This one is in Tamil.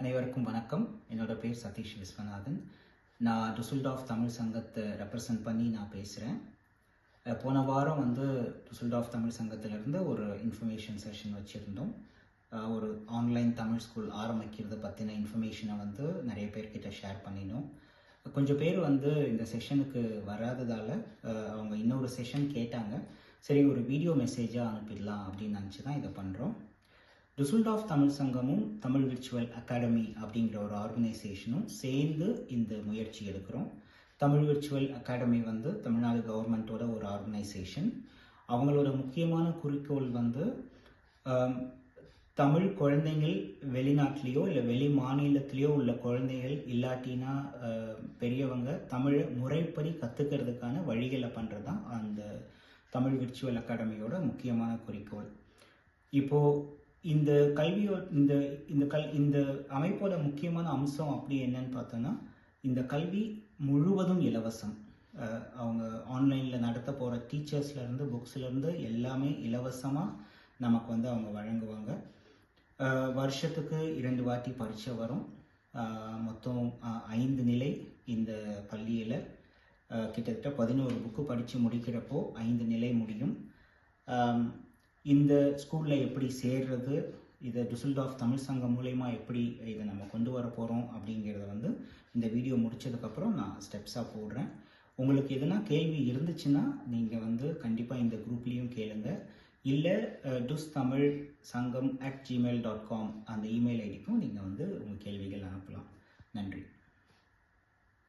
அனைவருக்கும் வணக்கம். என்னோட பேர் சதீஷ் விஸ்வநாதன். நான் டுசல்டாஃப் தமிழ் சங்கத்தை ரெப்ரசன்ட் பண்ணி நான் பேசுகிறேன். போன வாரம் டுசல்டாஃப் தமிழ் சங்கத்திலேருந்து ஒரு இன்ஃபர்மேஷன் செஷன் வச்சுருந்தோம். ஒரு ஆன்லைன் தமிழ் ஸ்கூல் ஆரம்பிக்கிறது பற்றின இன்ஃபர்மேஷனை நிறைய பேர்கிட்ட ஷேர் பண்ணினோம். கொஞ்சம் பேர் இந்த செஷனுக்கு வராததால் அவங்க இன்னொரு செஷன் கேட்டாங்க. சரி, ஒரு வீடியோ மெசேஜாக அனுப்பிடலாம் அப்படின்னு நினச்சி தான் இதை பண்ணுறோம். டுசல்டாஃப் தமிழ் சங்கமும் தமிழ் விர்ச்சுவல் அகாடமி அப்படிங்கிற ஒரு ஆர்கனைசேஷனும் சேர்ந்து இந்த முயற்சி எடுக்கிறோம். தமிழ் விர்ச்சுவல் அகாடமி தமிழ்நாடு கவர்மெண்ட்டோட ஒரு ஆர்கனைசேஷன். அவங்களோட முக்கியமான குறிக்கோள் தமிழ் குழந்தைகள் வெளிநாட்டிலேயோ இல்லை வெளி மாநிலத்திலேயோ உள்ள குழந்தைகள் இல்லாட்டினா பெரியவங்க தமிழை முறைப்படி கற்றுக்கிறதுக்கான வழிகளை பண்ணுறது தான் அந்த தமிழ் விர்ச்சுவல் அகாடமியோட முக்கியமான குறிக்கோள். இப்போது இந்த இந்த அமைப்போட முக்கியமான அம்சம் அப்படி என்னன்னு பார்த்தோன்னா, இந்த கல்வி முழுவதும் இலவசம். அவங்க ஆன்லைனில் நடத்த போகிற டீச்சர்ஸ்லேருந்து புக்ஸ்லேருந்து எல்லாமே இலவசமாக நமக்கு அவங்க வழங்குவாங்க. வருஷத்துக்கு 2 வாட்டி பரீட்சை வரும். மொத்தம் 5 நிலை இந்த பள்ளியில். கிட்டத்தட்ட 11 புக்கு படித்து முடிக்கிறப்போ 5 நிலை முடியும். இந்த ஸ்கூலில் எப்படி சேர்றது, இதை டுசல்டாஃப் தமிழ் சங்கம் மூலயமா எப்படி இதை நம்ம கொண்டு வர போகிறோம் அப்படிங்கிறத இந்த வீடியோ முடித்ததுக்கப்புறம் நான் ஸ்டெப்ஸாக போடுறேன். உங்களுக்கு எதுனா கேள்வி இருந்துச்சுன்னா நீங்கள் கண்டிப்பாக இந்த குரூப்லேயும் கேளுங்க. இல்லை dustamilsangam@gmail.com அந்த இமெயில் ஐடிக்கும் நீங்கள் உங்கள் கேள்விகள் அனுப்பலாம். நன்றி.